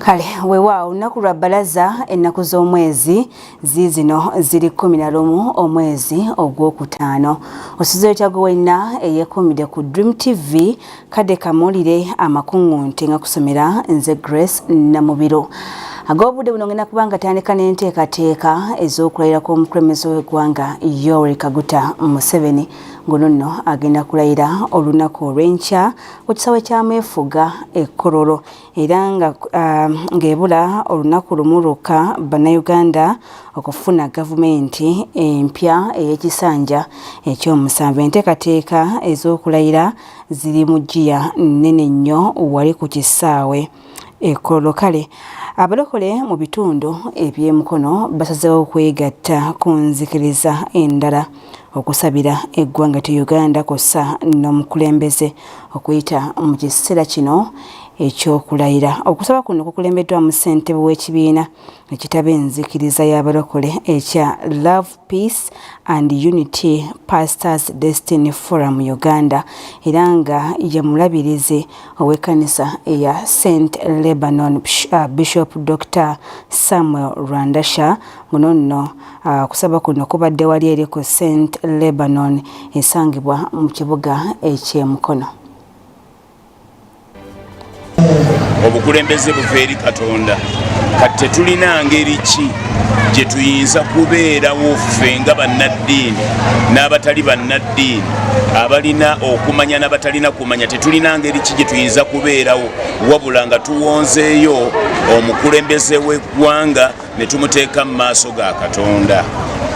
Kale wewa olunaku lwa bbalaza ennaku z'omwezi zizino ziri 11 omwezi ogwokutaano. Osuziro kyago wenna eyekumide ku Dream TV kadde kamulire amakungunte nga kusomera nze Grace Namubiro. Agobudde buno ngenda kubanga tandika n'enteekateeka ez'okulayira kw'omukulembeze w'eggwanga Yoweri Kaguta Museveni ngono nno agenda kulayira olunaku olw'enkya ku kisaawe kya Meefuga e Kololo era ng'ebula olunaku lumu lwokka bannayuganda okufuna gavumenti empya ey'ekisanja ekyomusanvu. Enteekateeka ez'okulayira ziri mu jjiya nnene nnyo wali ku kisaawe e Kololo. Kale abalokole mu bitundu eby'emukono basazeewo okwegatta ku nzikiriza endala okusabira eggwanga te Uganda kossa n'omukulembeze okuyita mu kiseera kino ekyokulayira. Okusaba kuno kukulembeddwa mu ssentebe w'ekibiina ekitaba enzikiriza y'abalokole ekya Love, Peace and Unity Pastors Destiny Forum Uganda era nga ye mulabirizi ow'ekkanisa eya St. Lebanon Bishop Dr. Samuel Rwandasha. Muno nno kusaba kuno kubadde wali eri ku St. Lebanon esangibwa mu kibuga eky'emukono. Obukulembeze buva eri Katonda kati tulina ngeri ki gye tuyinza kubeerawo ffe nga bannaddiini n'abatali bannaddiini abalina okumanya n'abatalina kumanya. Tetulina ngeri ki gye tuyinza kubeerawo wabula nga tuwonzeeyo omukulembeze w'eggwanga ne tumuteeka mu maaso ga Katonda,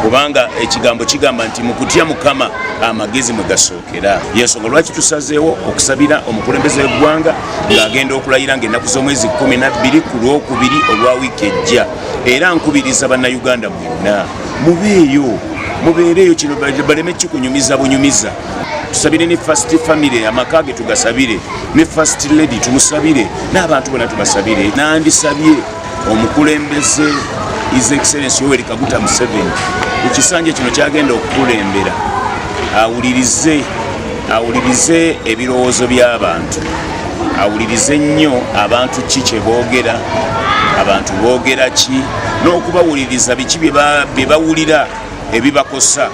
kubanga ekigambo kigamba nti mu kutya Mukama amagezi mwe gasookera. Yensonga lwaki tusazeewo okusabira omukulembeze w'eggwanga ng'agenda okulayira ng'ennaku z'omwezi 12 ku Lwokubiri olwa wiiki ejja. Era nkubiriza bannayuganda mwenna mubeereyo, kino baleme kikunyumiza bunyumiza. Tusabire ne First Family amaka ge tugasabire, ne First Lady tumusabire, n'abantu bonna tubasabire. Nandisabye omukulembeze His Excellency Yoweri Kaguta Museveni ku kisanja kino kyagenda okukulembera awulirize ebirowoozo by'abantu, awulirize nnyo abantu ki kye boogera, abantu boogera ki, n'okubawuliriza biki bye bawulira ebibakosa,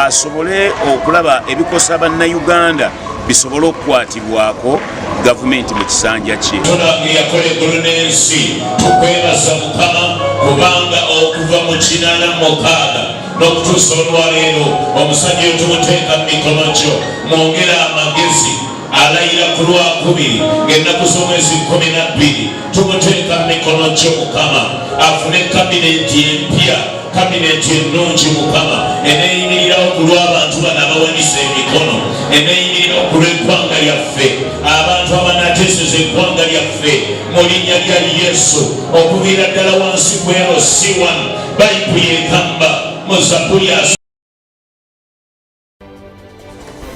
asobole okulaba ebikosa bannayuganda bisobole okukwatibwako gavumenti mu kisanja kye. Tonange yakola eggulu n'ensi, tukwebaza Mukama kubanga okuva mu 86 n'okutuusa olwaleero omusajja oyo tumuteeka mu mikono gyo, mwongere amagezi. Alayira ku Lwakubiri ng'ennaku z'omwezi 12 tumuteeka mu mikono gyo Mukama, afune kabinenti empya, kabinenti ennungi Mukama, eneeyimirirawo ku lw'abantu bano abawanise emikono, eneeyimirirawo ku lw'eggwanga lyaffe, abantu abanateeseza eggwanga lyaffe mu linnya lya Yesu, okuviira ddala wansi ku LC1 Bayibuli egamba mu Zabuli.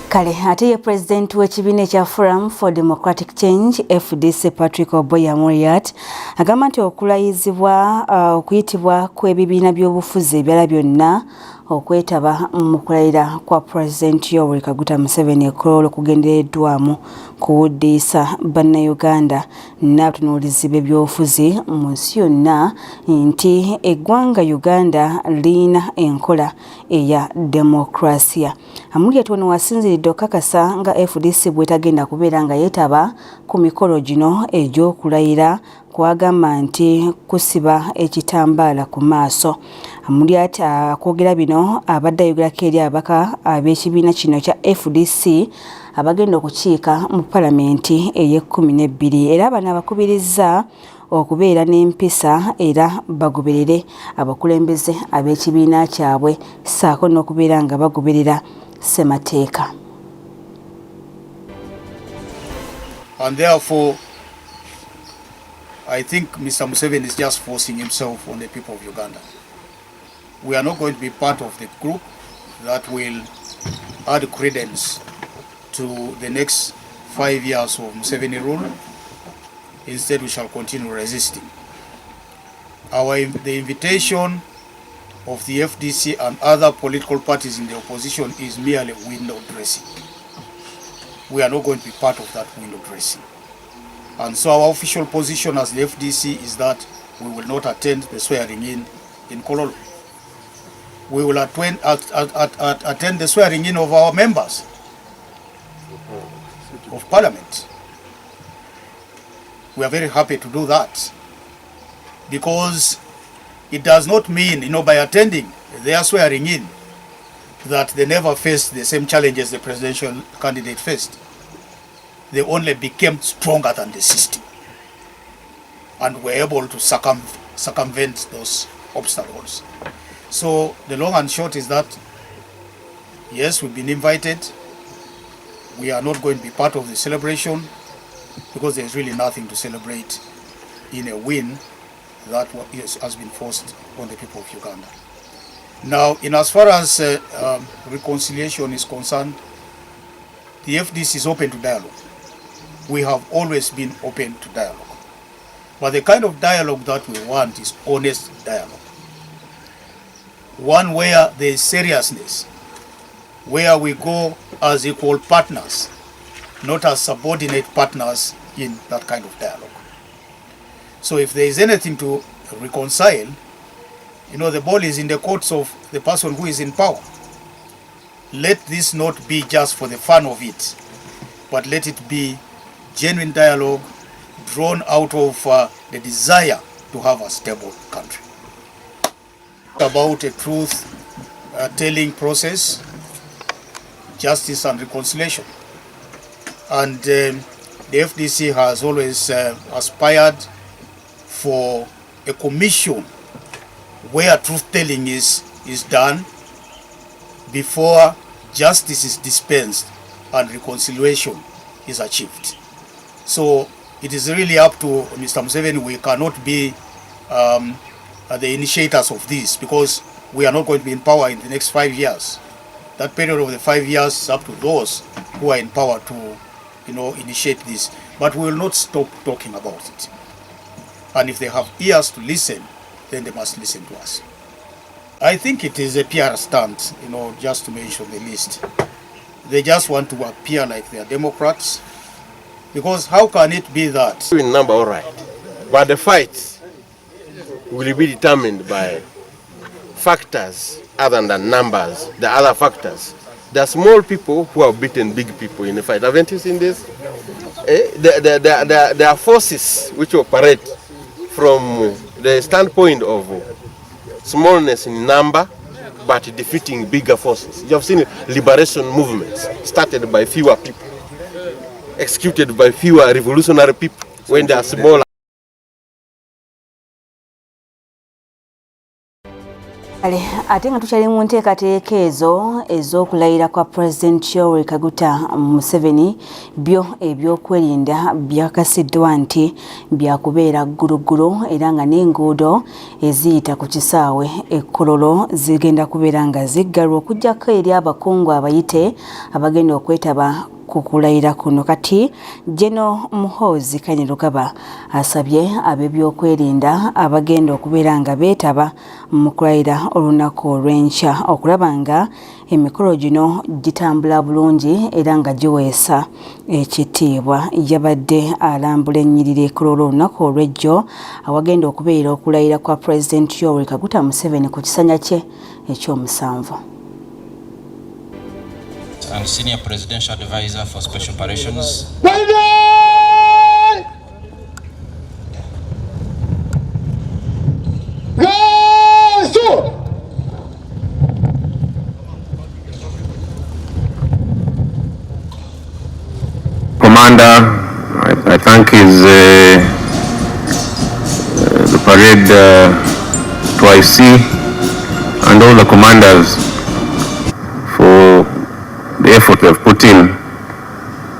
Kale ate ye President w'ekibiina ekya Forum for Democratic Change FDC Patrick Oboya Muriat agamba nti okulayizibwa okuyitibwa kw'ebibiina by'obufuzi ebirala byonna okwetaba mu kulayira kwa President Yoweri Kaguta Museveni e Kololo kugendereddwamu kuwuddiisa bannayuganda n'abatunuulizi b'ebyobufuzi mu nsi yonna nti eggwanga Uganda liina enkola eya demokrasiya. Amuli ono wasinziridde okukakasa nga FDC bwetagenda kubeera nga yeetaba ku mikolo gino egy'okulayira kwagamba nti kusiba ekitambaala ku maaso. Amuli ati akwogera bino abadde ayogerako eri ababaka ab'ekibiina kino kya FDC abagenda okukiika mu palamenti ey'e12 era bano abakubirizza okubeera n'empisa era bagoberere abakulembeze ab'ekibiina kyabwe ssaako n'okubeera nga bagoberera ssemateeka. And therefore, I think Mr. Museveni is just forcing himself on the people of Uganda. We are not going to be part of the group that will add credence to the next 5 years of Museveni rule. Instead, we shall continue resisting. The invitation of the FDC and other political parties in the opposition is merely window dressing. We are not going to be part of that window dressing. And so our official position as the FDC is that we will not attend the swearing in Kololo. We will attend the swearing in of our members of parliament. We are very happy to do that, because it does not mean, by attending their swearing in, that they never faced the same challenges the presidential candidate faced. They only became stronger than the system and were able to circumvent those obstacles. So the long and short is that, yes, we've been invited. We are not going to be part of the celebration, because there's really nothing to celebrate in a win that has been forced on the people of Uganda. Now, in as far as reconciliation is concerned, the FDC is open to dialogue. We have always been open to dialogue. But the kind of dialogue that we want is honest dialogue. One where there is seriousness, where we go as equal partners, not as subordinate partners in that kind of dialogue. So if there is anything to reconcile, the ball is in the courts of the person who is in power. Let this not be just for the fun of it, but let it be genuine dialogue drawn out of the desire to have a stable country. About a truth-telling process, justice and reconciliation. And the FDC has always aspired for a commission where truth-telling is done before justice is dispensed and reconciliation is achieved. So it is really up to Mr. Museveni. We cannot be the initiators of this, because we are not going to be in power in the next 5 years. That period of the 5 years is up to those who are in power to initiate this. But we will not stop talking about it. And if they have ears to listen, then they must listen to us. I think it is a PR stunt, just to mention the least. They just want to appear like they are Democrats, because how can it be that? In number, all right, but the fight will be determined by factors other than numbers, the other factors. There are small people who have beaten big people in the fight. Haven't you seen this? There are forces which operate from the standpoint of smallness in number, but defeating bigger forces. You have seen liberation movements started by fewer people, executed by fewer revolutionary people when they are smaller. Ate nga tukyali mu nteekateeka ezo ez'okulayira kwa President Yoweri Kaguta Museveni, byo ebyokwerinda byakasiddwa nti byakubeera gguluggulo, era nga n'enguudo eziyita ku kisaawe Kololo zigenda kubeera nga ziggalwa okuggyako eri abakungu abayite abagenda okwetaba kukulayira kuno. Kati General Muhoozi Kainerugaba asabye ab'ebyokwerinda abagenda okubeera nga beetaba mu kulayira olunaku olw'enkya okulaba nga emikolo gino gitambula bulungi era nga giweesa ekitiibwa. Yabadde alambula ennyiriri Kololo olunaku olw'ejjo awagenda okubeera okulayira kwa President Yoweri Kaguta Museveni ku kisanya kye ekyomusanvu. And Senior Presidential Advisor for Special Operations. Commander, I thank his the parade twice and all the commanders for the effort they have put in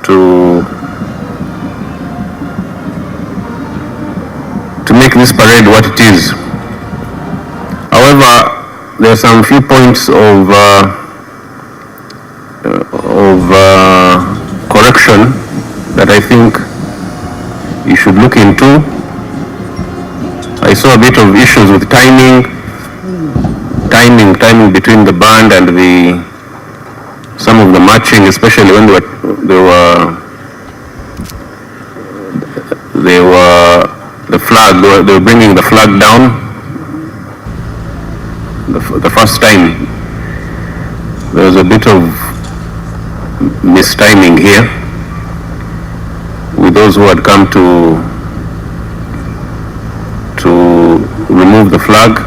to make this parade what it is. However, there are some few points of correction that I think you should look into. I saw a bit of issues with timing between the band and some of the marching, especially when they were bringing the flag down the first time. There was a bit of mistiming here with those who had come to remove the flag.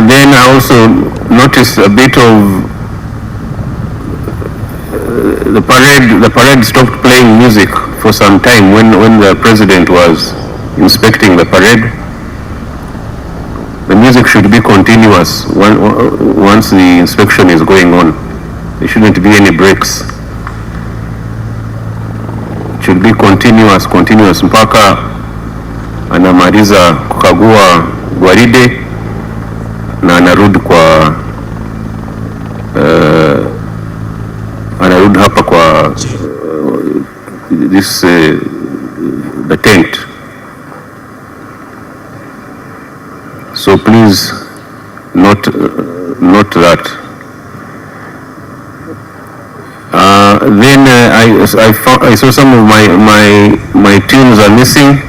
Then I also noticed a bit of the parade stopped playing music for some time when the president was inspecting the parade. The music should be continuous once the inspection is going on. There shouldn't be any breaks. It should be continuous mpaka anamaliza kukagua gwaride na anarudi hapa kwa the tent. So please note that. Then I saw some of my tunes are missing.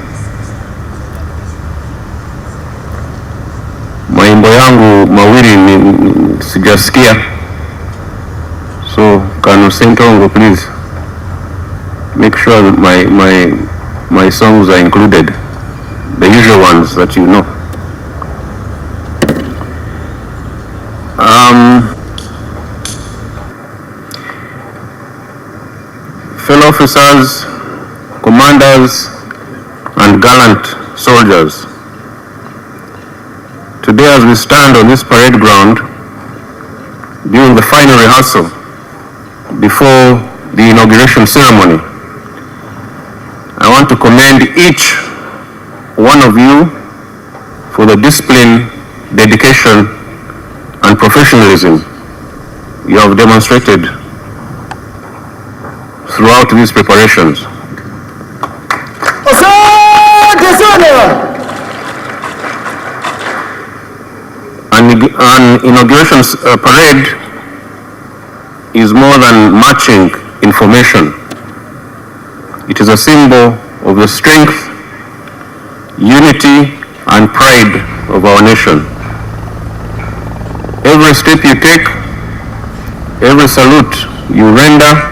Maimbo yangu mawili sijasikia. So Kano Sentongo, please make sure that my songs are included, the usual ones that you know. Fellow officers, commanders, and gallant soldiers, today as we stand on this parade ground during the final rehearsal before the inauguration ceremony, I want to commend each one of you for the discipline, dedication, and professionalism you have demonstrated throughout these preparations. An inauguration parade is more than marching information. It is a symbol of the strength, unity, and pride of our nation. Every step you take, every salute you render,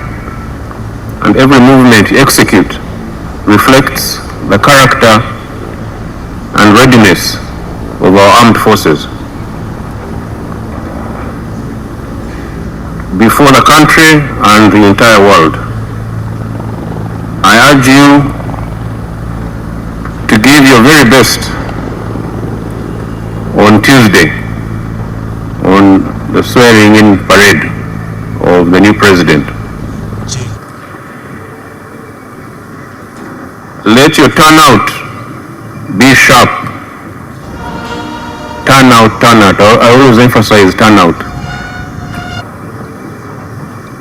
and every movement you execute reflects the character and readiness of our armed forces. Before the country and the entire world, I urge you to give your very best on Tuesday, on the swearing-in parade of the new president. Let your turnout be sharp. Turnout. I always emphasize turnout.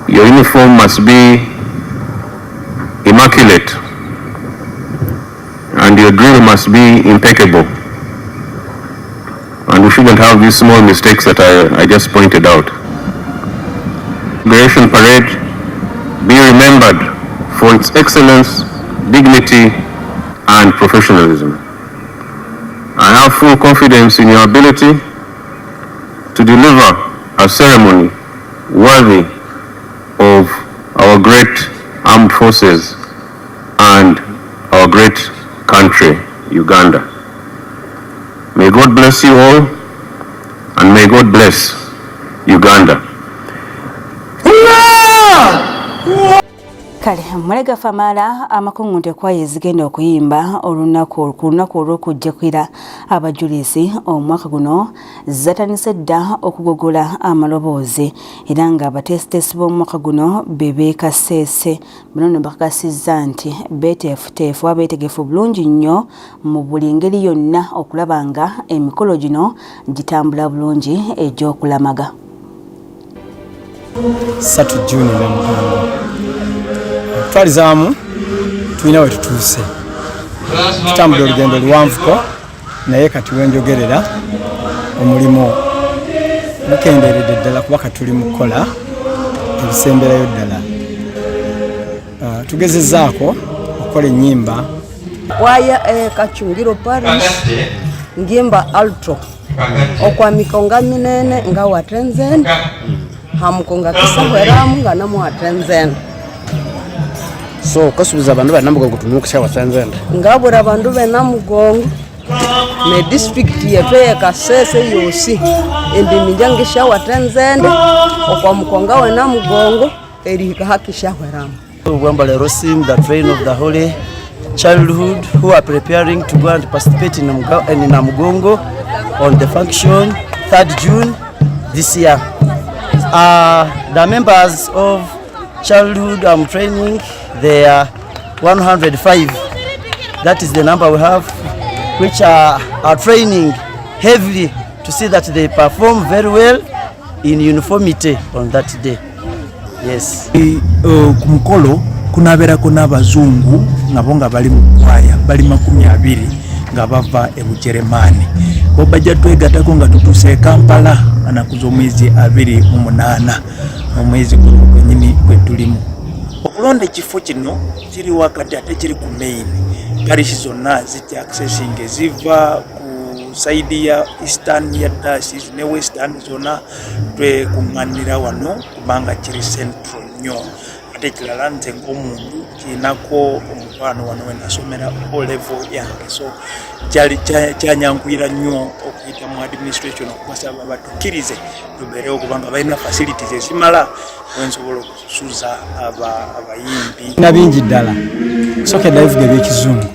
Your uniform must be immaculate, and your drill must be impeccable. And we shouldn't have these small mistakes that I just pointed out. Inauguration Parade be remembered for its excellence, dignity, and professionalism. I have full confidence in your ability to deliver a ceremony worthy of our great armed forces and our great country, Uganda. May God bless you all, and may God bless Uganda. Kale mulega famala amakungunte kwa yezigenda okuyimba olunaku olw'okujjakira abajulizi omwaka guno zatanise dda okugogola amaloboozi era nga abateesiteesi b'omwaka guno bebeekasseese bano ne bakakasizza nti beeteefuteefu abeetegefu bulungi nnyo mu buli ngeri yonna okulaba nga emikolo gino gitambula bulungi egy'okulamaga. 3 Juni na muhango twalizaamu tulina we tutuuse tutambula olugendo luwanvuko naye kati wenjogerera omulimu mukendeeredde ddala kuba kati tuli mu kukola ebisemberayo ddala tugezezzaako okukola ennyimba. Waya Kachungiro Parish ngimba alto okwa mikonga minene nga watrenzen hamukonga kisahweramu nga namu watrenzen. So kasubiza abantu ba namugongo tumukisha watrenzen ngabura abantu be namugongo ne district yepe Kasese yosi endi mijangisha watrenzen okwa mukonga we namugongo eri hakisha hweramu. Ugamba lero sim the train of the holy childhood who are preparing to go and participate in Namugongo on the function 3rd June this year. The members of childhood training, they are 105. That is the number we have, which are training heavily to see that they perform very well in uniformity on that day. Yes. Kumukolo kunaberako n'abazungu nabo nga bali mu kwaya bali 20 nga bava e Bujeremani bo bajja twegatako nga tutuse Kampala anakuza omwezi 28 omwezi guno nyini kwe tulimu. Okulonda ekifo kino kiri wakati ate kiri ku main parish zonna ziti accessing ziva ku side ya eastern ya diocese ne western zona twe kunganira wano kubanga kiri central nyo. Tekilala nze ng'omuntu kinako omukwano wano we nasomera o level yange, so kyanyankwira nnyo okuyita mu administration okubasaba batukkirize tubeerewo kubanga balina facilities ezimala wensobola okusuza abayimbi na bingi ddala sokedde bivuga eby'ekizungu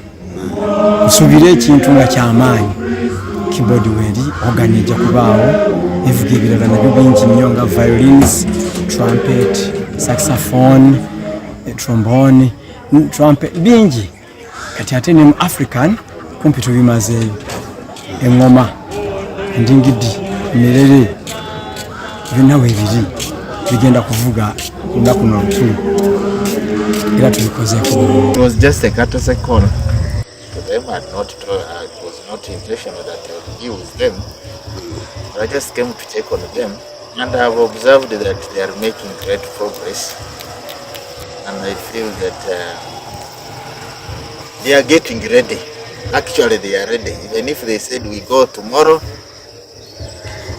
nsubire ekintu nga kyamaanyi keyboard weri organ ejja kubaawo evuga ebirala nabyo bingi nnyo nga violins, trumpet, saxophone, trombone, trumpet bingi kati ate ne mu African kumpi tubimazeeyo engoma endingidi mirere byonna weebiri bigenda kuvuga lunaku n'olukulu era tubikozeeko. It was just a courtesy call to them and not to, it was not intentional that I would be with them. But I just came to check on them and I have observed that they are making great progress and I feel that they are getting ready. Actually they are ready. Even if they said we go tomorrow,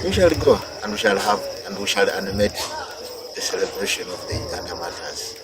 we shall go and we shall have and we shall animate the celebration of the Andamatas.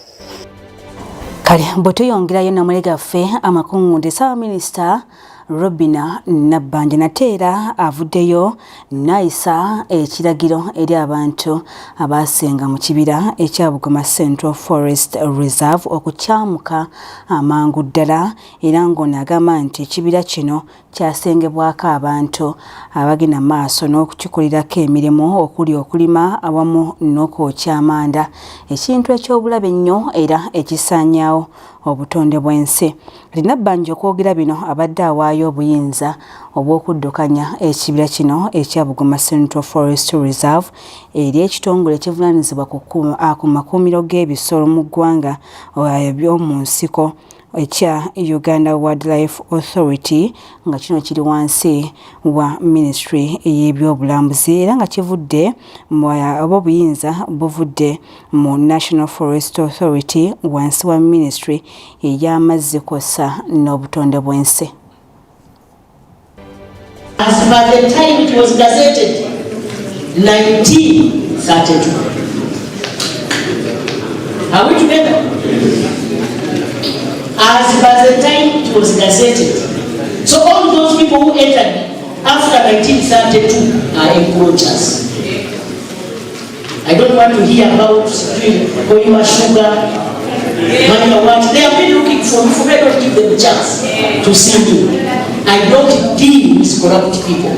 Kale bwetuyongerayo namulega ffe amakungundi Ssawa Minisita Robina Nabbanja nateera avuddeyo n'ayisa ekiragiro eri abantu abaasenga mu kibira ekya Bugoma Central Forest Reserve okukyamuka amangu ddala era ng'ono agamba nti ekibira kino kyasengebwako abantu abagenda maaso n'okukikulirako emirimu okuli okulima awamu n'okwokya amanda, ekintu eky'obulabe ennyo era ekisaanyaawo obutonde bw'ensi. Nabbanja okwogera bino abadde awaayo obuyinza obw'okuddukanya ekibira kino ekya Bugoma Central Forest Reserve eri ekitongole ekivunaanyizibwa ku makuumiro g'ebisolo mu ggwanga by'omu nsiko ekya Uganda Wildlife Authority nga kino kiri wansi wa Ministry y'ebyobulambuzi era nga kivudde oba obuyinza buvudde mu National Forest Authority wansi wa Ministry ey'amazzi kw'ossa n'obutonde bw'ensi. As by the time it was gazetted, 1932. Are we together? As by the time it was gazetted. So all those people who entered after 1932 are encroachers. I don't want to hear about Koima Sugar, Mania what. They have been looking for me, for I don't give them a chance to see me. I don't deal with corrupt people.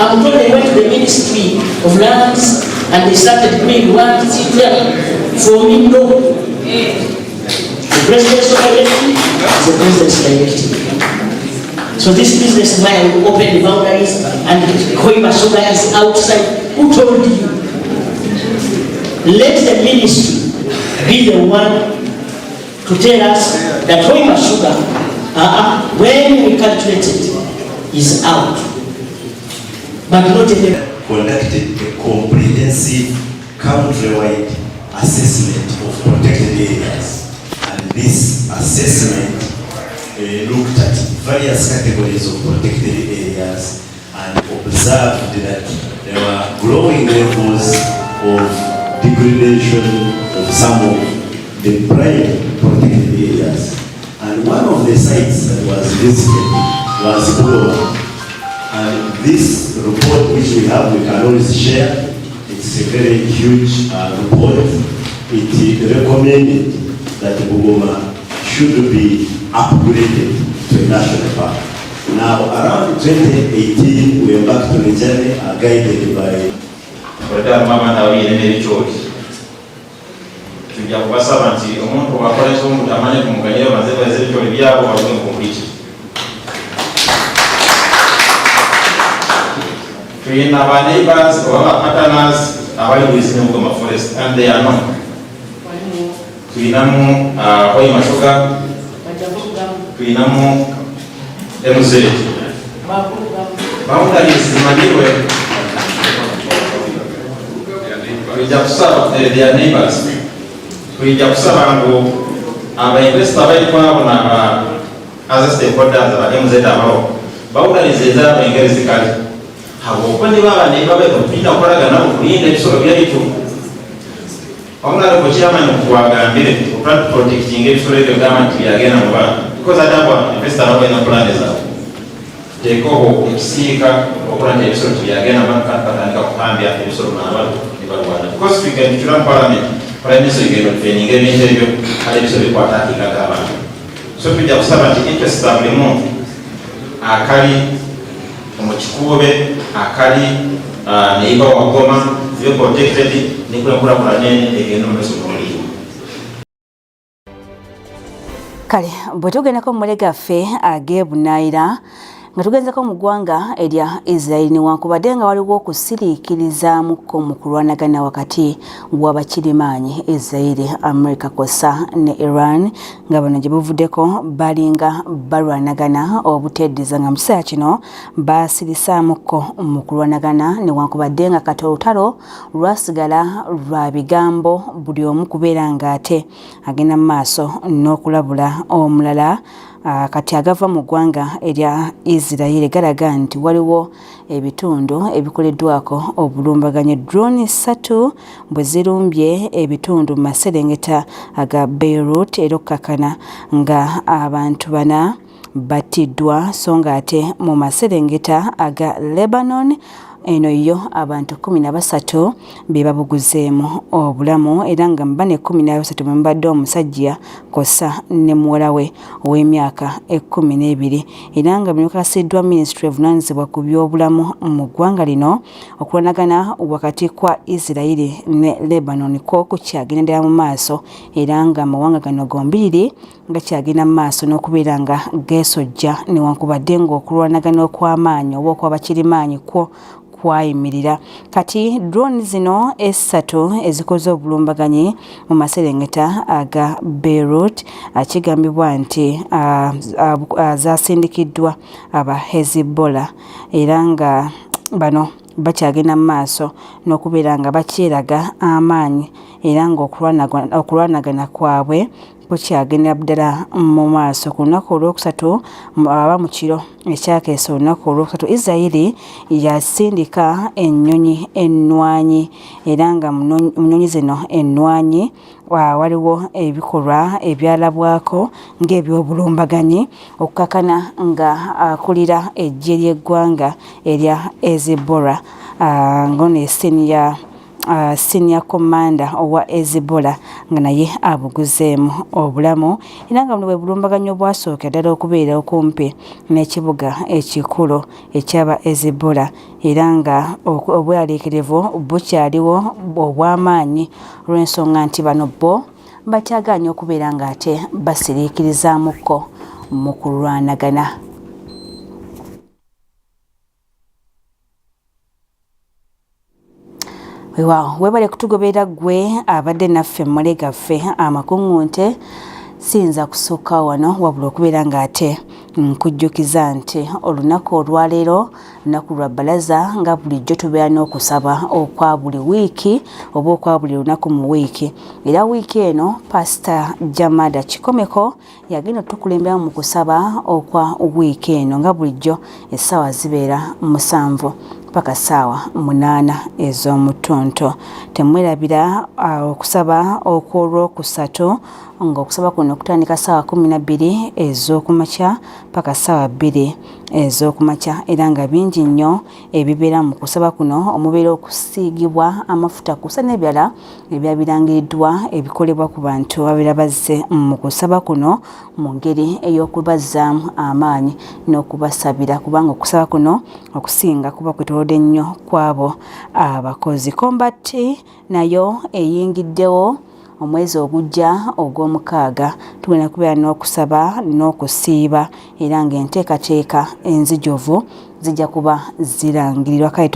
I'm told they went to the Ministry of Lands and they started doing one thing for me. No. The president's directive is the president's directive. So this business is why I will open the boundaries and Koima Sugar is outside. Who told you? Let the ministry be the one to tell us that Koima Sugar, when we calculate it, is out. But not in conducted a comprehensive countrywide assessment of protected areas and this assessment looked at various categories of protected areas and observed that there were growing levels of degradation of some of the prime protected areas. And one of the sites that was visited was Bugoma. And this report, which we can always share, it's a very huge report. It recommended that Bugoma should be upgraded to a national park. Now, around 2018, we embarked on a journey guided by tujja kubasaba nti omuntu wakolesa omuntu amanye kumuganyira mazeba ez'ebitole byabo balwe complete. Tuyina ba neighbors oba partners abali within Bugoma Forest and they are known. Tuyinamu Hoyi Mashoga, tuyinamu MZ. Boundaries zimanyirwe. Tujja kusaba their neighbors. Tujja kusaba ngo aba-investor bali kwabona as stakeholders aba MZ abawo boundaries ezaba engeri zikali habwokuba ne baba neighbor beeko tulina okolagana okulinda ebisolo byaitu omulala chairman okuwagambire protecting ebisolo ebyo gamba nti byagenda mu bana because ataba investor abalina plan ezaabwe teekooho ekisiika okola nti ebisolo byagenda batandika kuhambya ebisolo n'abantu ne balwana because tugenda mu parliament Prime Minister igenda training ebintu ebyo kale ebisolo bikwata akikaka abantu so tujja kusaba nti interest za buli muntu akali mu kikuube akali neighbor wa Bugoma zibe protected n'enkulaakulana egenda mu maaso n'olulimi. Kale bwe tugendako mu mule gaffe ag'ebunaayira nga tugenzeko mu ggwanga erya Israel newankubadde nga waliwo okusiriikirizaamuko mu kulwanagana wakati w'abakirimaanyi Israel, America kw'ossa ne Iran nga bano gye buvuddeko balinga balwanagana obuteddiza nga mu kiseera kino baasirisaamuko mu kulwanagana newankubadde nga kati olutalo lwasigala lwa bigambo buli omu kubeera ng'ate agenda mu maaso n'okulabula omulala. Kati agava mu ggwanga erya Israel galaga nti waliwo ebitundu ebikoleddwako obulumbaganyi. Drone 3 bwe zirumbye ebitundu mu maserengeta aga Beirut era okukakana nga abantu 4 battiddwa so nga ate mu maserengeta aga Lebanon eno yo abantu 13 be babuguzeemu obulamu era nga mu bano 13 mwe mbadde omusajja kw'ossa ne muwala we ow'emyaka 12 era nga bino kasiddwa Ministry of Vunaanyizibwa ku by'obulamu mu ggwanga lino okulwanagana wakati kwa Israel ne Lebanon ko kukyagenda mu maaso era nga amawanga gano gombiriri nga kyagenda mu maaso n'okubeera nga geesojja newankubadde ng'okulwanagana okw'amaanyi oba okw'abakirimaanyi kwo kwayimirira. Kati drone zino 3 ezikoze obulumbaganyi mu maserengeta aga Beirut kigambibwa nti zasindikiddwa aba Hezbollah era nga bano bakyagenda mu maaso n'okubeera nga bakyeraga amaanyi era nga okulwanagana kwabwe kukyagenda ddala mu maaso. Ku lunaku olwokusatu aba mu kiro ekyakeesa olunaku olwokusatu Israel yasindika ennyonyi ennwanyi era nga mu nnyonyi zino ennwanyi waliwo ebikolwa ebyalabwako ng'ebyobulumbaganyi okukakana nga akulira eggye ly'eggwanga erya Hezbollah ngono senior commander owa Hezbollah nga naye abuguzeemu obulamu era nga buno bwe bulumbaganyi obwasooka ddala okubeera okumpi n'ekibuga ekikulu ekyaba Hezbollah era nga obwalekerivu bukyaliwo obw'amaanyi olw'ensonga nti bano bo bakyagaanye okubeera ng'ate basiriikirizaamuko mu kulwanagana. Webale kutugoberera gwe abadde naffe mmule gaffe amakungunte siyinza kusooka wano wabula okubeera ng'ate nkujjukiza nti olunaku olwaleero lunaku lwa bbalaza nga bulijjo tubeera n'okusaba okwa buli wiiki oba okwa buli lunaku mu wiiki. Era wiiki eno Pastor Jamada Kikomeko yagenda tukulembera mu kusaba okwa wiiki eno nga bulijjo essaawa zibeera 7 paka ssaawa 8 ez'omutonto. Temwerabira okusaba okw'olwokusatu ng'okusaba kuno kutandika ssaawa 12 ez'okumakya paka ssaawa 2 ez'okumakya, era nga bingi nnyo ebibeera mu kusaba kuno omubeera okusiigibwa amafuta kusa n'ebirala ebyabirangiriddwa ebikolebwa ku bantu ababeera bazze mu kusaba kuno mu ngeri ey'okubazzaamu amaanyi n'okubasabira, kubanga okusaba kuno okusinga kuba kwetoolodde nnyo kwabo abakozi. Kombati nayo eyingiddewo omwezi ogujja ogw'omukaaga tugenda kubeera n'okusaba n'okusiiba, era ng'enteekateeka enzijuvu zijja kuba zirangirirwa. Kale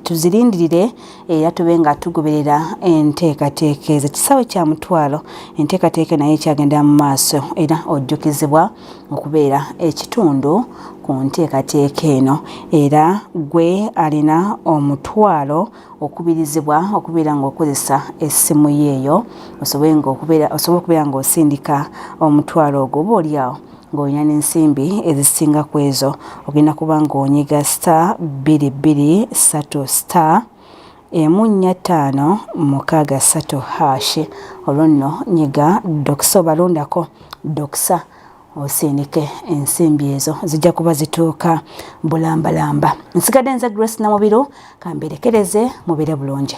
tuzirindirire era tube nga tugoberera enteekateeka ezo. Kisaawe kya mutwalo enteekateeka naye kyagenda mu maaso, era ojjukizibwa okubeera ekitundu ku nteekateeka eno, era gwe alina omutwalo okubirizibwa okubeera ng'okozesa essimu yeeyo osobola okubeera ng'osindika omutwalo ogwo. Oba oliawo ng'olina n'ensimbi ezisinga ku ezo ogenda kuba ng'onyiga *222*145 olwo nno nyiga dokisa obalondako dokisa osindike ensimbi ezo zijja kuba zituuka bulambalamba. Nsigadde nza Grace Namubiru, kamberekereze mubeere bulungi.